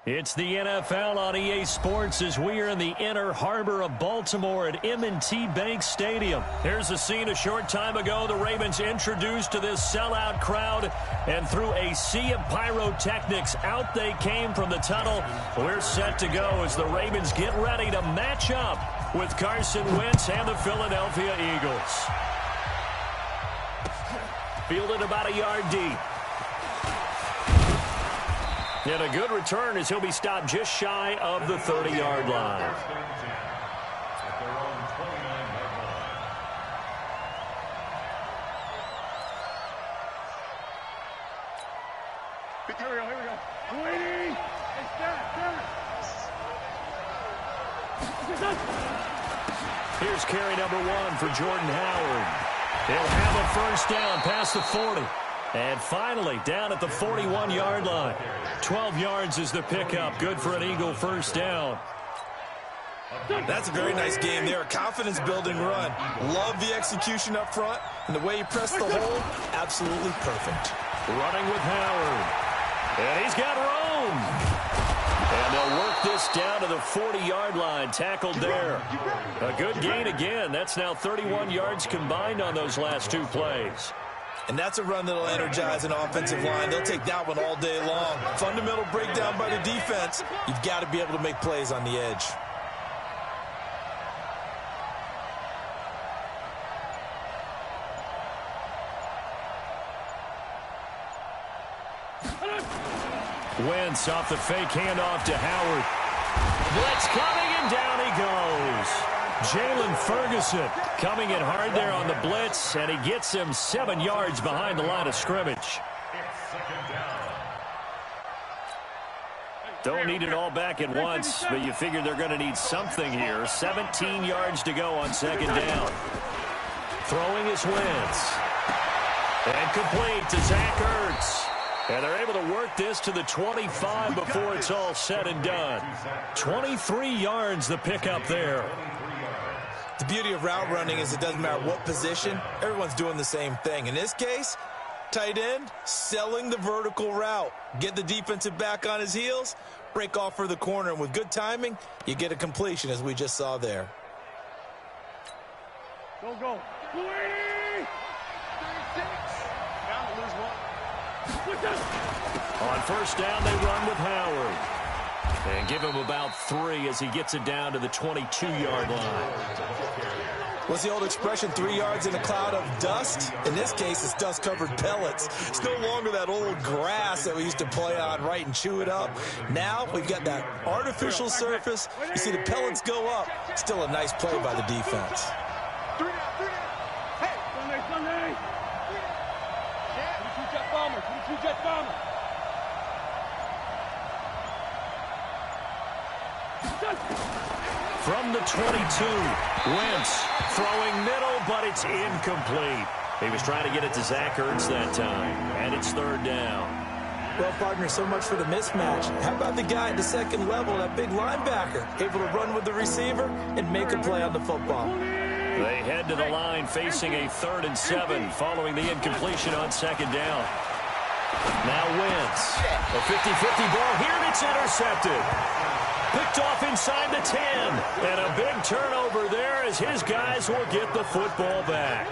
It's the NFL on EA Sports as we are in the inner harbor of Baltimore at M&T Bank Stadium. Here's a scene a short time ago. The Ravens introduced to this sellout crowd, and through a sea of pyrotechnics, out they came from the tunnel. We're set to go as the Ravens get ready to match up with Carson Wentz and the Philadelphia Eagles. Fielded about a yard deep. And a good return as he'll be stopped just shy of the 30-yard line. Here we go. Waiting. Here's carry number 1 for Jordan Howard. He'll have a first down past the 40. And finally, down at the 41-yard line. 12 yards is the pickup. Good for an Eagle first down. That's a very nice game there. A confidence-building run. Love the execution up front. And the way he pressed the hole, absolutely perfect. Running with Howard. And he's got room. And they'll work this down to the 40-yard line. Tackled there. A good gain again. That's now 31 yards combined on those last 2 plays. And that's a run that'll energize an offensive line. They'll take that one all day long. Fundamental breakdown by the defense. You've got to be able to make plays on the edge. Wentz off the fake handoff to Howard. Blitz coming, and down he goes. Jalen Ferguson coming in hard there on the blitz, and he gets him 7 yards behind the line of scrimmage. Don't need it all back at once, but you figure they're going to need something here. 17 yards to go on second down. Throwing is Wentz. And complete to Zach Ertz. And they're able to work this to the 25 before it's all said and done. 23 yards the pickup there. The beauty of route running is it doesn't matter what position. Everyone's doing the same thing. In this case, tight end, selling the vertical route. Get the defensive back on his heels, break off for the corner. And with good timing, you get a completion as we just saw there. Go. 36. Bound to lose one. On first down, they run with Howard. And give him about 3 as he gets it down to the 22-yard line. What's the old expression, 3 yards in a cloud of dust? In this case, it's dust-covered pellets. It's no longer that old grass that we used to play on, right, and chew it up. Now we've got that artificial surface. You see the pellets go up. Still a nice play by the defense. Hey, Sunday. 22 jet bomber. From the 22, Wentz throwing middle, but it's incomplete. He was trying to get it to Zach Ertz that time, and it's third down. Well, partner, so much for the mismatch. How about the guy at the second level, that big linebacker, able to run with the receiver and make a play on the football? They head to the line facing a 3rd and 7 following the incompletion on second down. Now Wentz, a 50-50 ball here, and it's intercepted. Picked off inside the 10, and a big turnover there as his guys will get the football back.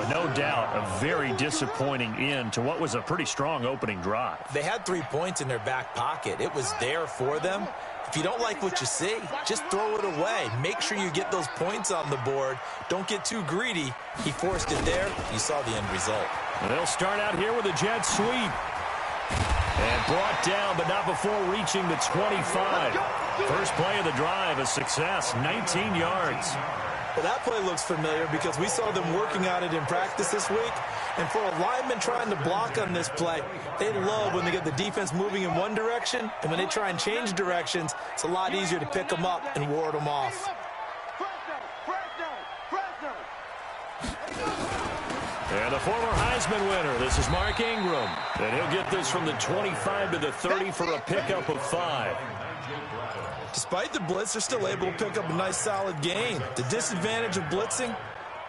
No doubt, a very disappointing end to what was a pretty strong opening drive. They had 3 points in their back pocket. It was there for them. If you don't like what you see, just throw it away. Make sure you get those points on the board. Don't get too greedy. He forced it there. You saw the end result. They'll start out here with a jet sweep. And brought down, but not before reaching the 25. First play of the drive, a success, 19 yards. Well, that play looks familiar because we saw them working on it in practice this week. And for a lineman trying to block on this play, they love when they get the defense moving in one direction, and when they try and change directions, it's a lot easier to pick them up and ward them off. And the former Heisman winner, this is Mark Ingram. And he'll get this from the 25 to the 30 for a pickup of 5. Despite the blitz, they're still able to pick up a nice, solid gain. The disadvantage of blitzing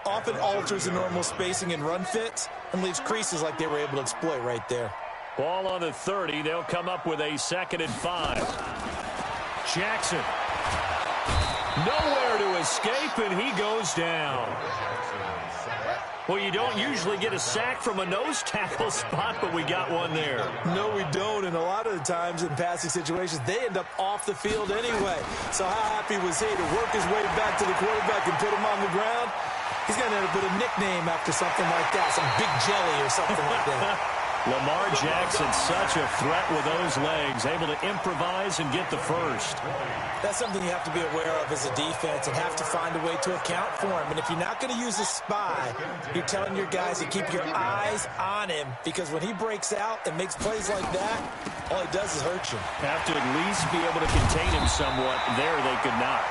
often alters the normal spacing and run fits and leaves creases like they were able to exploit right there. Ball on the 30. They'll come up with a 2nd and 5. Jackson. Nowhere to escape, and he goes down. Well, you don't usually get a sack from a nose tackle spot, but we got one there. No, we don't, and a lot of the times in passing situations, they end up off the field anyway. So how happy was he to work his way back to the quarterback and put him on the ground? He's going to end up with a nickname after something like that, some Big Jelly or something like that. Lamar Jackson, such a threat with those legs, able to improvise and get the first. That's something you have to be aware of as a defense and have to find a way to account for him. And if you're not going to use a spy, you're telling your guys to keep your eyes on him, because when he breaks out and makes plays like that, all he does is hurt you. Have to at least be able to contain him somewhat. There they could not.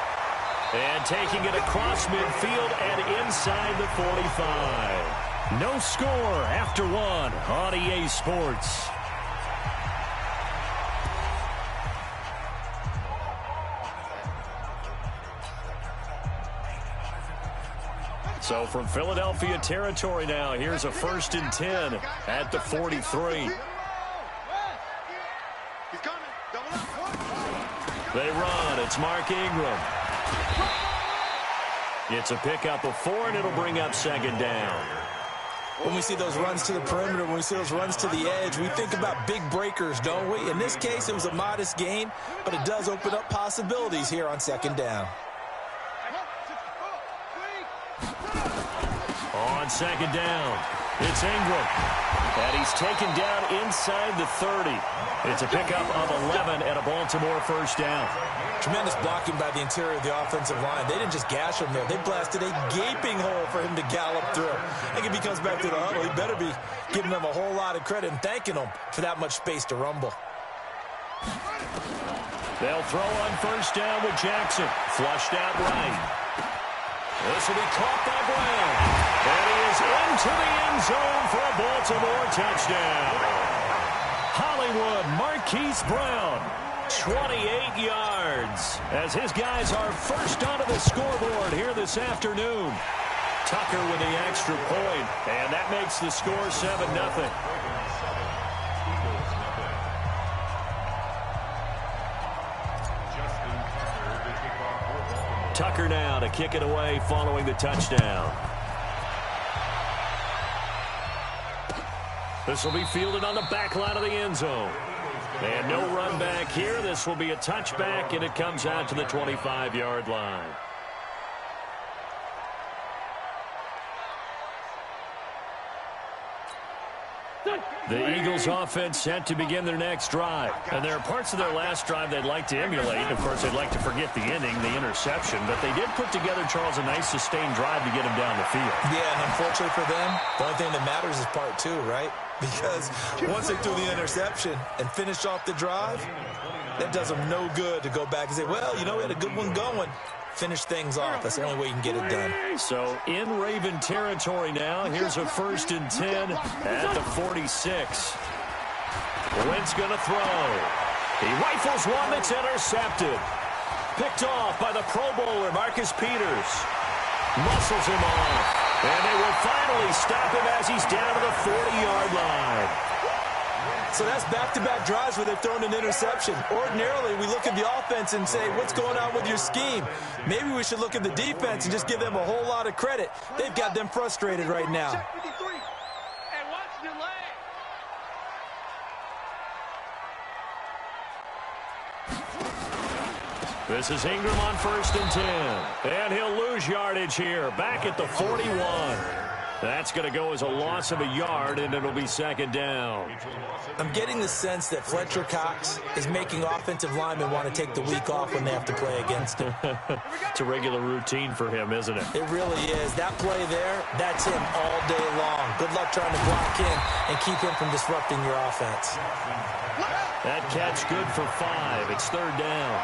And taking it across midfield and inside the 45. No score after 1 on EA Sports. So from Philadelphia territory now, here's a 1st and 10 at the 43. They run. It's Mark Ingram. It's a pickup of 4, and it'll bring up 2nd down. When we see those runs to the perimeter, when we see those runs to the edge, we think about big breakers, don't we? In this case, it was a modest gain, but it does open up possibilities here on 2nd down. On 2nd down, it's Ingram. And he's taken down inside the 30. It's a pickup of 11 and a Baltimore 1st down. Tremendous blocking by the interior of the offensive line. They didn't just gash him there. They blasted a gaping hole for him to gallop through. I think if he comes back to the huddle, he better be giving them a whole lot of credit and thanking them for that much space to rumble. They'll throw on 1st down with Jackson. Flushed out right. This will be caught by Brown. And he is into the end zone for a Baltimore touchdown. Hollywood Marquise Brown, 28 yards, as his guys are first onto the scoreboard here this afternoon. Tucker with the extra point, and that makes the score 7-0. Tucker now to kick it away following the touchdown. This will be fielded on the back line of the end zone. And no run back here. This will be a touchback, and it comes out to the 25-yard line. The Eagles offense set to begin their next drive. And there are parts of their last drive they'd like to emulate. Of course, they'd like to forget the inning, the interception. But they did put together, Charles, a nice sustained drive to get them down the field. Yeah, and unfortunately for them, the only thing that matters is part 2, right? Because once they threw the interception and finished off the drive, that does them no good to go back and say, well, you know, we had a good one going. Finish things off. That's the only way you can get it done. So in Raven territory now, here's a 1st and 10 at the 46. Wentz going to throw. He rifles one that's intercepted. Picked off by the Pro Bowler, Marcus Peters. Muscles him off. And they will finally stop him as he's down to the 40-yard line. So that's back-to-back drives where they've thrown an interception. Ordinarily, we look at the offense and say, what's going on with your scheme? Maybe we should look at the defense and just give them a whole lot of credit. They've got them frustrated right now. This is Ingram on 1st and 10. And he'll lose yardage here, back at the 41. That's going to go as a loss of a yard, and it'll be second down. I'm getting the sense that Fletcher Cox is making offensive linemen want to take the week off when they have to play against him. It's a regular routine for him, isn't it? It really is. That play there, that's him all day long. Good luck trying to block him and keep him from disrupting your offense. That catch good for 5. It's third down.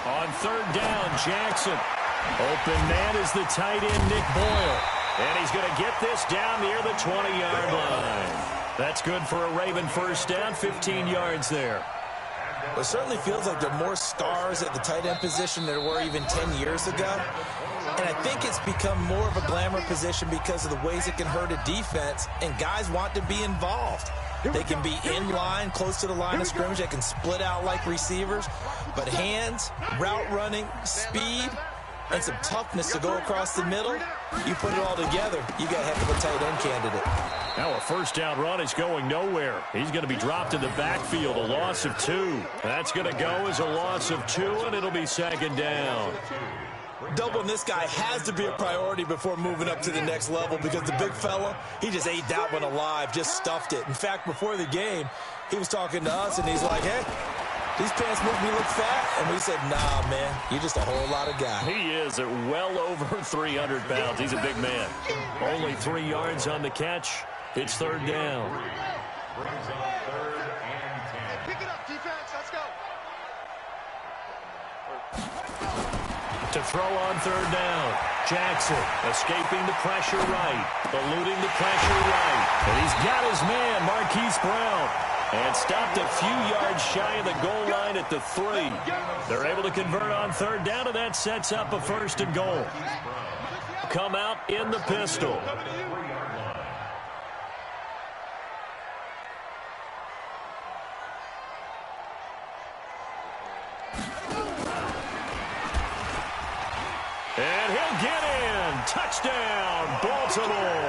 On third down, Jackson. Open man is the tight end, Nick Boyle. And he's going to get this down near the 20-yard line. That's good for a Raven first down, 15 yards there. Well, it certainly feels like there are more stars at the tight end position than there were even 10 years ago. And I think it's become more of a glamour position because of the ways it can hurt a defense, and guys want to be involved. They can be in line, close to the line of scrimmage. They can split out like receivers. But hands, route running, speed, and some toughness to go across the middle, you put it all together, you got a heck of a tight end candidate. Now a first down run is going nowhere. He's going to be dropped in the backfield, a loss of 2. That's going to go as a loss of 2, and it'll be second down. Doubling this guy has to be a priority before moving up to the next level because the big fella, he just ate that one alive, just stuffed it. In fact, before the game, he was talking to us, and he's like, hey, these pants make me look fat. And we said, nah, man, you're just a whole lot of guy. He is at well over 300 pounds. He's a big man. Only 3 yards on the catch. It's third down. Pick it up, defense. Let's go. To throw on third down. Jackson escaping the pressure right. Eluding the pressure right. And he's got his man, Marquise Brown. And stopped a few yards shy of the goal line at the 3. They're able to convert on third down, and that sets up a first and goal. Come out in the pistol. And he'll get in. Touchdown, Baltimore.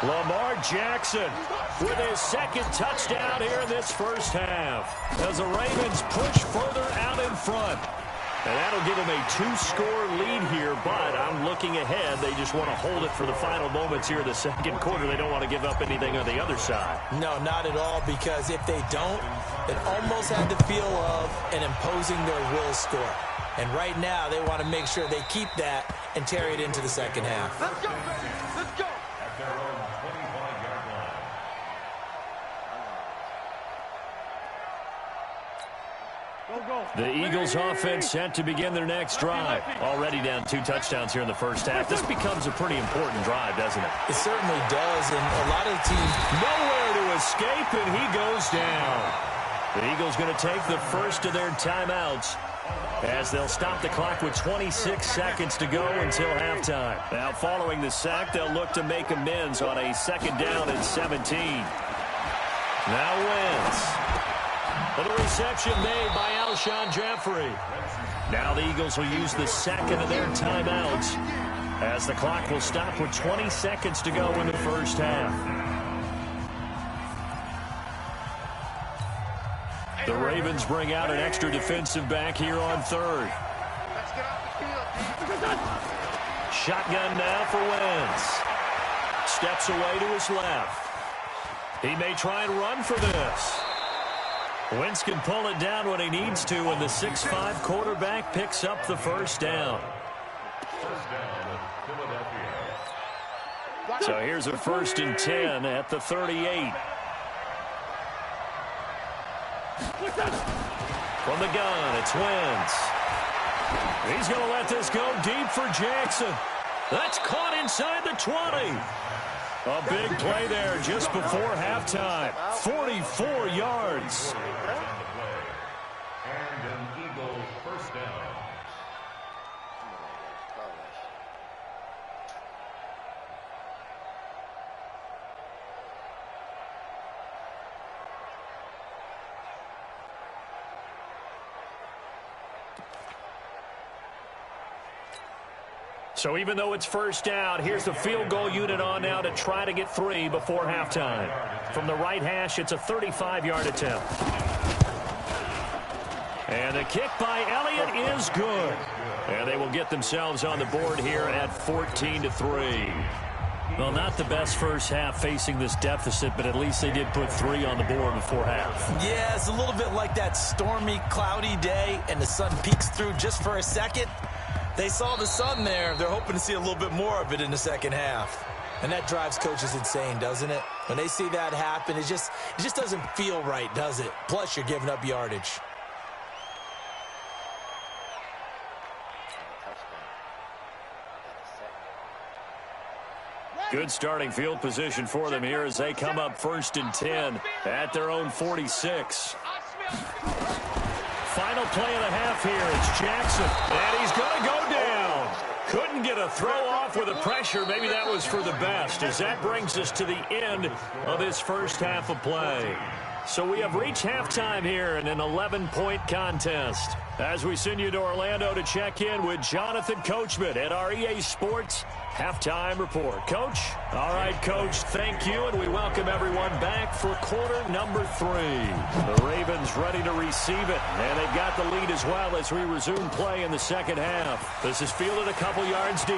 Lamar Jackson with his second touchdown here in this first half as the Ravens push further out in front. And that'll give them a 2-score lead here, but I'm looking ahead. They just want to hold it for the final moments here in the second quarter. They don't want to give up anything on the other side. No, not at all, because if they don't, it almost had the feel of an imposing their will score. And right now, they want to make sure they keep that and carry it into the second half. Let's go, baby. Let's go. The Eagles offense set to begin their next drive. Already down 2 touchdowns here in the first half. This becomes a pretty important drive, doesn't it? It certainly does, and a lot of teams nowhere to escape, and he goes down. The Eagles going to take the first of their timeouts as they'll stop the clock with 26 seconds to go until halftime. Now, following the sack, they'll look to make amends on a second down and 17. Now Wentz. And the reception made by Alshon Jeffrey. Now the Eagles will use the second of their timeouts as the clock will stop with 20 seconds to go in the first half. The Ravens bring out an extra defensive back here on third. Shotgun now for Wentz. Steps away to his left. He may try and run for this. Wentz can pull it down when he needs to, and the 6'5" quarterback picks up the first down. So here's a 1st and 10 at the 38. From the gun, it's Wentz. He's going to let this go deep for Jackson. That's caught inside the 20. A big play there just before halftime. 44 yards. And an Eagles first down. So even though it's first down, here's the field goal unit on now to try to get 3 before halftime. From the right hash, it's a 35-yard attempt. And the kick by Elliott is good. And they will get themselves on the board here at 14-3. Well, not the best first half facing this deficit, but at least they did put 3 on the board before half. Yeah, it's a little bit like that stormy, cloudy day, and the sun peeks through just for a second. They saw the sun there. They're hoping to see a little bit more of it in the second half. And that drives coaches insane, doesn't it? When they see that happen, it just doesn't feel right, does it? Plus, you're giving up yardage. Good starting field position for them here as they come up 1st and 10 at their own 46. Final play of the half here. It's Jackson, and he's going to go down. Couldn't get a throw off with the pressure. Maybe that was for the best, as that brings us to the end of this first half of play. So we have reached halftime here in an 11-point contest. As we send you to Orlando to check in with Jonathan Coachman at our EA Sports Halftime Report. Coach? All right, Coach, thank you, and we welcome everyone back for quarter number 3. The Ravens ready to receive it, and they've got the lead as well as we resume play in the second half. This is fielded a couple yards deep.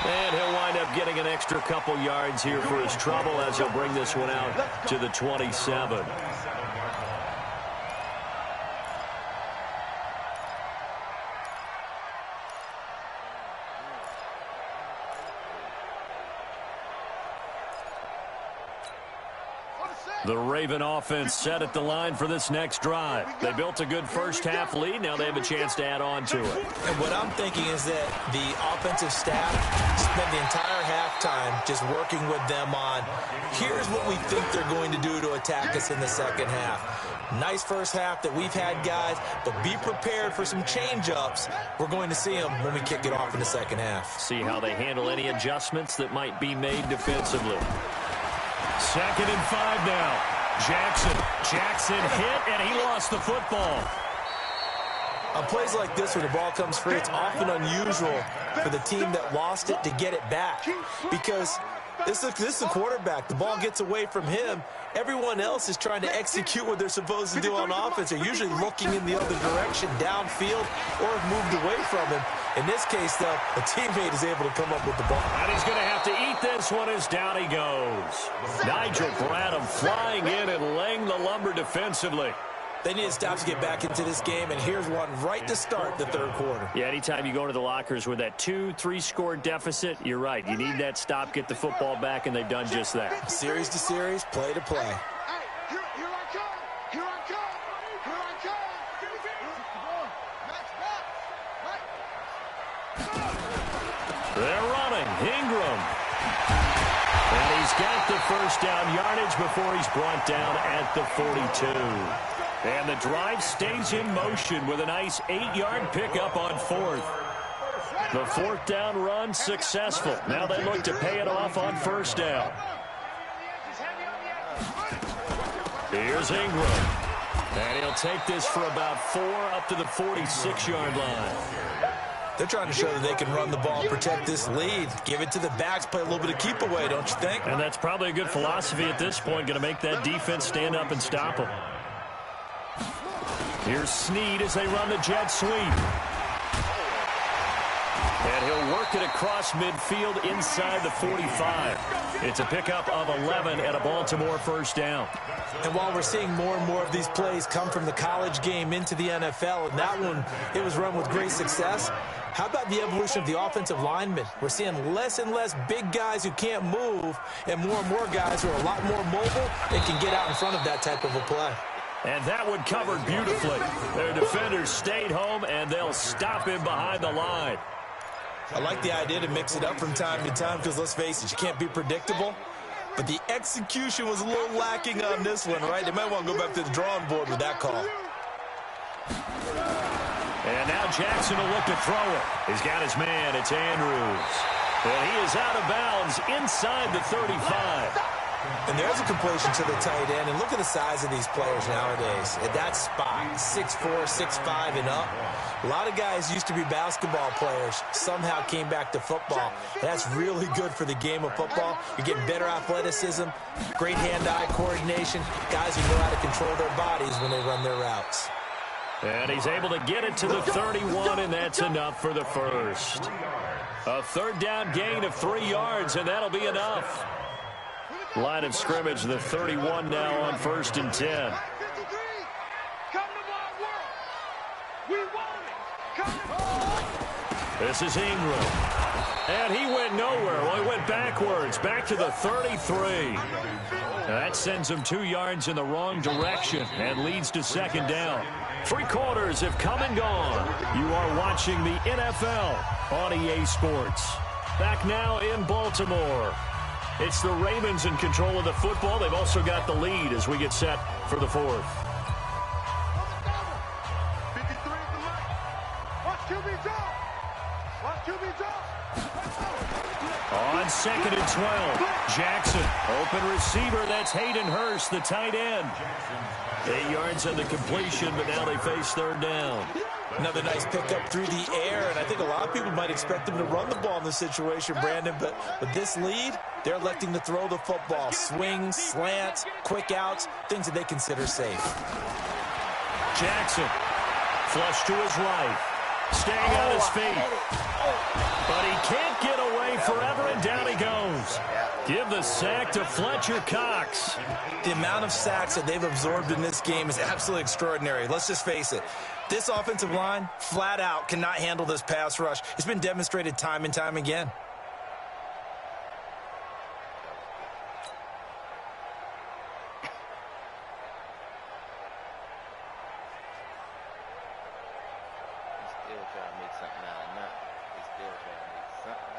And he'll wind up getting an extra couple yards here for his trouble as he'll bring this one out to the 27. The Raven offense set at the line for this next drive. They built a good first half lead. Now they have a chance to add on to it. And what I'm thinking is that the offensive staff spent the entire halftime just working with them on, here's what we think they're going to do to attack us in the second half. Nice first half that we've had, guys, but be prepared for some change-ups. We're going to see them when we kick it off in the second half. See how they handle any adjustments that might be made defensively. 2nd and 5 now. Jackson hit, and he lost the football. On plays like this where the ball comes free, it's often unusual for the team that lost it to get it back. Because this is the quarterback. The ball gets away from him. Everyone else is trying to execute what they're supposed to do on offense. They're usually looking in the other direction, downfield, or have moved away from him. In this case, though, a teammate is able to come up with the ball. And he's going to have to eat this one as down he goes. Nigel Bradham flying in and laying the lumber defensively. They need to stop to get back into this game, and here's one right to start the third quarter. Yeah, anytime you go to the lockers with that 2-3 score deficit, you're right. You need that stop, get the football back, and they've done just that. Series to series, play to play. Here I come. Here I come. Here I come. They're running. Ingram. And he's got the first down yardage before he's brought down at the 42. And the drive stays in motion with a nice 8-yard pickup on 4th. The 4th down run successful. Now they look to pay it off on 1st down. Here's Ingram. And he'll take this for about 4 up to the 46-yard line. They're trying to show that they can run the ball, protect this lead, give it to the backs, play a little bit of keep away, don't you think? And that's probably a good philosophy at this point, going to make that defense stand up and stop them. Here's Snead as they run the jet sweep. And he'll work it across midfield inside the 45. It's a pickup of 11 and a Baltimore first down. And while we're seeing more and more of these plays come from the college game into the NFL, and that one, it was run with great success. How about the evolution of the offensive linemen? We're seeing less and less big guys who can't move and more guys who are a lot more mobile and can get out in front of that type of a play. And that one covered beautifully. Their defenders stayed home, and they'll stop him behind the line. I like the idea to mix it up from time to time because, let's face it, you can't be predictable. But the execution was a little lacking on this one, right? They might want to go back to the drawing board with that call. And now Jackson will look to throw it. He's got his man. It's Andrews. And he is out of bounds inside the 35. And there's a completion to the tight end. And look at the size of these players nowadays. At that spot, 6'4", 6'5", and up. A lot of guys used to be basketball players, somehow came back to football. That's really good for the game of football. You're getting better athleticism, great hand-eye coordination, guys who know how to control their bodies when they run their routes. And he's able to get it to the 31, and that's enough for the first. A third down gain of 3 yards, and that'll be enough. Line of scrimmage, the 31 now on 1st and 10. This is Ingram. And he went nowhere. Well, he went backwards, back to the 33. That sends him 2 yards in the wrong direction and leads to 2nd down. 3 quarters have come and gone. You are watching the NFL on EA Sports. Back now in Baltimore. It's the Ravens in control of the football. They've also got the lead as we get set for the 4th. On 2nd and 12, Jackson, open receiver. That's Hayden Hurst, the tight end. 8 yards on the completion, but now they face 3rd down. Another nice pickup through the air, and I think a lot of people might expect them to run the ball in this situation, Brandon, but with this lead, they're electing to throw the football. Swings, slants, quick outs, things that they consider safe. Jackson, flush to his right, staying on his feet. But he can't get away forever, and down he goes. Give the sack to Fletcher Cox. The amount of sacks that they've absorbed in this game is absolutely extraordinary. Let's just face it. This offensive line, flat out, cannot handle this pass rush. It's been demonstrated time and time again.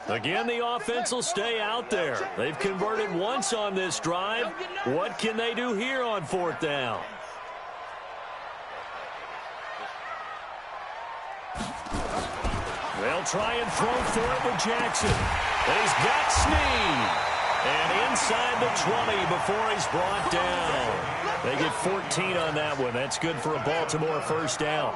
Again, the offense will stay out there. They've converted once on this drive. What can they do here on 4th down? They'll try and throw for it with Jackson. He's got Snead. And inside the 20 before he's brought down. They get 14 on that one. That's good for a Baltimore 1st down.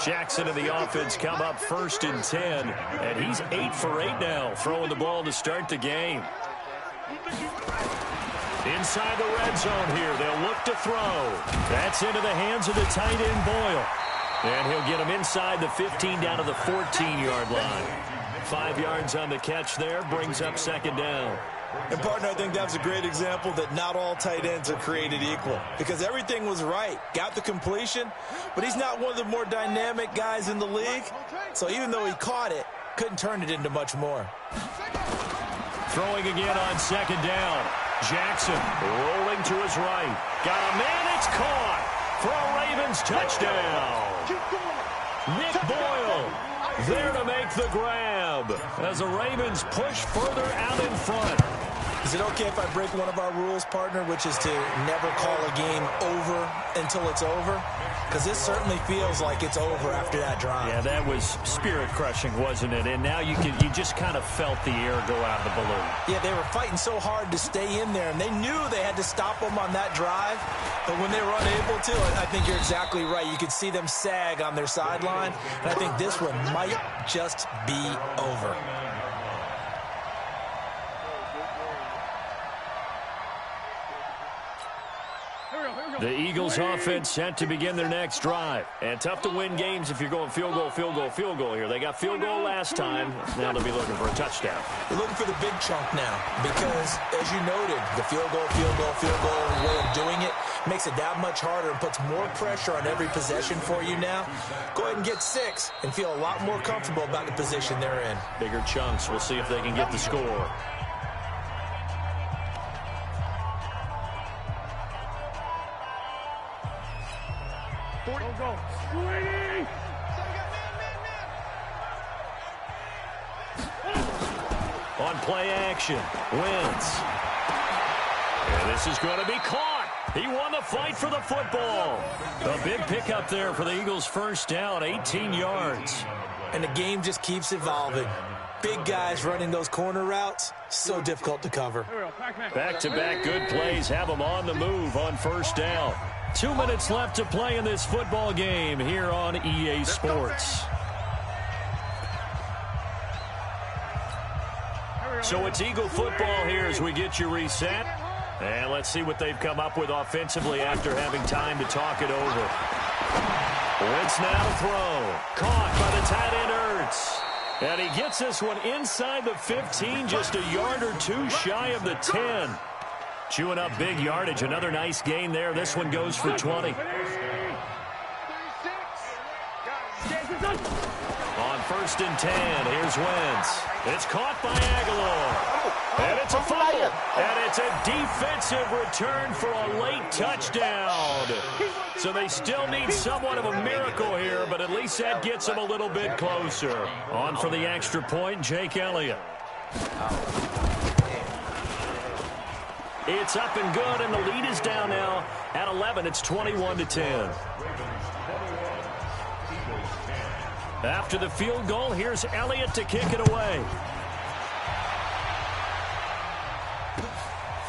Jackson and the offense come up 1st and 10. And he's 8 for 8 now, throwing the ball to start the game. Inside the red zone here, they'll look to throw. That's into the hands of the tight end, Boyle. And he'll get him inside the 15 down to the 14-yard line. 5 yards on the catch there, brings up 2nd down. And, partner, I think that was a great example that not all tight ends are created equal, because everything was right. Got the completion, but he's not one of the more dynamic guys in the league. So even though he caught it, couldn't turn it into much more. Throwing again on 2nd down. Jackson rolling to his right. Got a man, it's caught for a Ravens touchdown. Nick Boyle there to make the grab as the Ravens push further out in front. Is it okay if I break one of our rules, partner, which is to never call a game over until it's over? Because this certainly feels like it's over after that drive. Yeah, that was spirit-crushing, wasn't it? And now you just kind of felt the air go out of the balloon. Yeah, they were fighting so hard to stay in there, and they knew they had to stop them on that drive. But when they were unable to, I think you're exactly right. You could see them sag on their sideline, and I think this one might just be over. The Eagles offense set to begin their next drive. And tough to win games if you're going field goal, field goal, field goal here. They got field goal last time. Now they'll be looking for a touchdown. They're looking for the big chunk now because, as you noted, the field goal way of doing it makes it that much harder and puts more pressure on every possession for you now. Go ahead and get 6 and feel a lot more comfortable about the position they're in. Bigger chunks. We'll see if they can get the score. On play action, Wentz. And this is going to be caught. He won the fight for the football. A big pickup there for the Eagles' 1st down, 18 yards. And the game just keeps evolving. Big guys running those corner routes, so difficult to cover. Back-to-back good plays have them on the move on first down. 2 minutes left to play in this football game here on EA Sports. So it's Eagle football here as we get you reset. And let's see what they've come up with offensively after having time to talk it over. Wentz now to throw. Caught by the tight end Ertz. And he gets this one inside the 15, just a yard or two shy of the 10. Chewing up big yardage. Another nice gain there. This one goes for 20. On 1st and 10, here's Wentz. It's caught by Aguilar. And it's a fumble. And it's a defensive return for a late touchdown. So they still need somewhat of a miracle here, but at least that gets them a little bit closer. On for the extra point, Jake Elliott. It's up and good, and the lead is down now at 11. It's 21-10. After the field goal, here's Elliott to kick it away.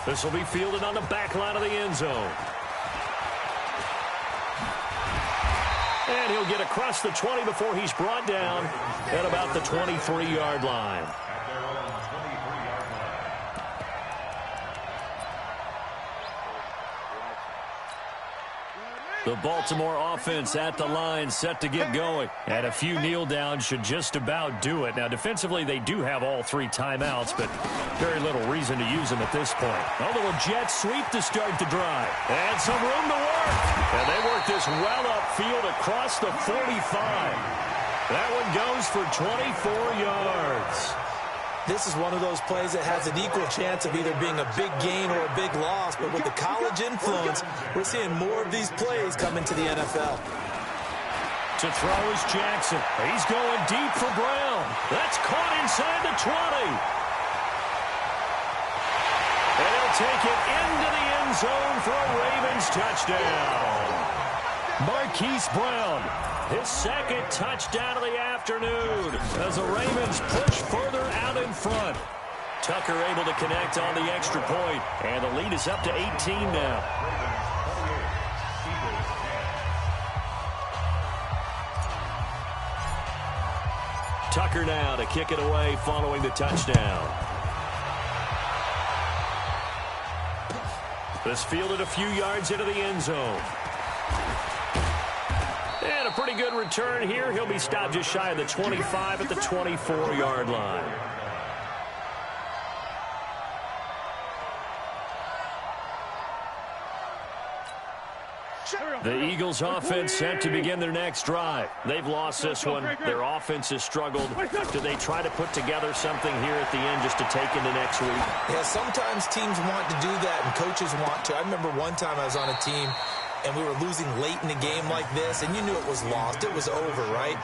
This will be fielded on the back line of the end zone. And he'll get across the 20 before he's brought down at about the 23-yard line. The Baltimore offense at the line, set to get going. And a few kneel downs should just about do it. Now, defensively, they do have all 3 timeouts, but very little reason to use them at this point. A little jet sweep to start the drive. And some room to work. And they work this well upfield across the 45. That one goes for 24 yards. This is one of those plays that has an equal chance of either being a big gain or a big loss, but with the college influence, we're seeing more of these plays come into the NFL. To throw is Jackson. He's going deep for Brown. That's caught inside the 20. And he'll take it into the end zone for a Ravens touchdown. Marquise Brown, his second touchdown of the afternoon as the Ravens push further out in front. Tucker able to connect on the extra point, and the lead is up to 18 now. Tucker now to kick it away following the touchdown. This fielded a few yards into the end zone. And a pretty good return here. He'll be stopped just shy of the 25 at the 24-yard line. The Eagles offense set to begin their next drive. They've lost this one. Their offense has struggled. Do they try to put together something here at the end just to take into next week? Yeah, sometimes teams want to do that and coaches want to. I remember one time I was on a team and we were losing late in a game like this, and you knew it was lost. It was over, right?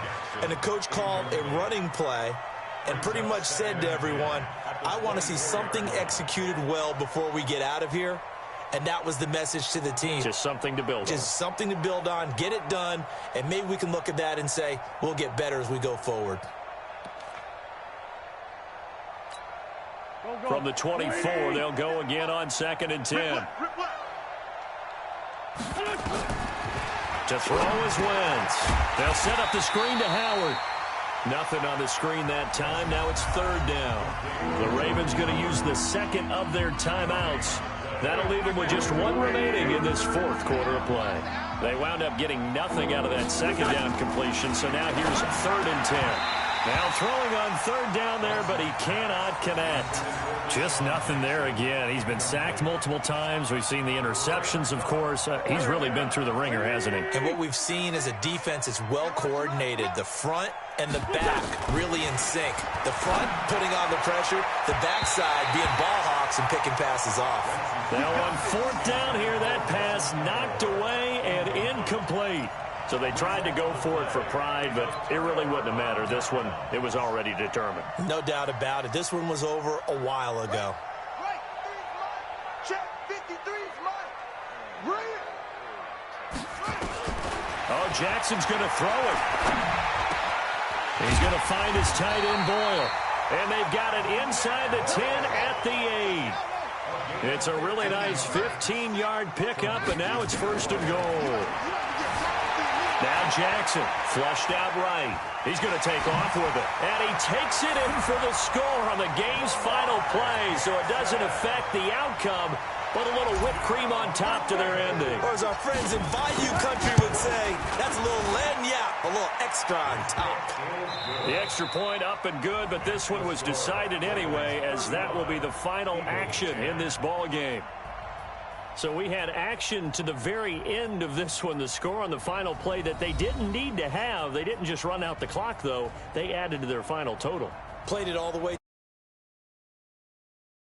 And the coach called a running play and pretty much said to everyone, I want to see something executed well before we get out of here. And that was the message to the team. Just something to build on. Just something to build on, get it done, and maybe we can look at that and say, we'll get better as we go forward. From the 24, they'll go again on 2nd and 10. To throw is Wentz. They'll set up the screen to Howard. Nothing on the screen that time. Now it's 3rd down. The Ravens going to use the second of their timeouts. That'll leave them with just one remaining in this 4th quarter of play. They wound up getting nothing out of that 2nd down completion, so now here's 3rd and 10. Now throwing on 3rd down there, but he cannot connect. Just nothing there again. He's been sacked multiple times. We've seen the interceptions, of course. He's really been through the ringer, hasn't he? And what we've seen is a defense that's well coordinated. The front and the back really in sync. The front putting on the pressure, the backside being ball hawks and picking passes off. Now on 4th down here, that pass knocked away and incomplete. So they tried to go for it for pride, but it really wouldn't have mattered. This one, it was already determined. No doubt about it. This one was over a while ago. Right, check 53's mine. Right. Oh, Jackson's going to throw it. He's going to find his tight end Boyle. And they've got it inside the 10 at the 8. It's a really nice 15-yard pickup, and now it's 1st and goal. Now Jackson, flushed out right. He's going to take off with it. And he takes it in for the score on the game's final play, so it doesn't affect the outcome, but a little whipped cream on top to their ending. Or as our friends in Bayou Country would say, that's a little lagniappe, a little extra on top. The extra point up and good, but this one was decided anyway, as that will be the final action in this ball game. So we had action to the very end of this one, the score on the final play that they didn't need to have. They didn't just run out the clock, though. They added to their final total. Played it all the way.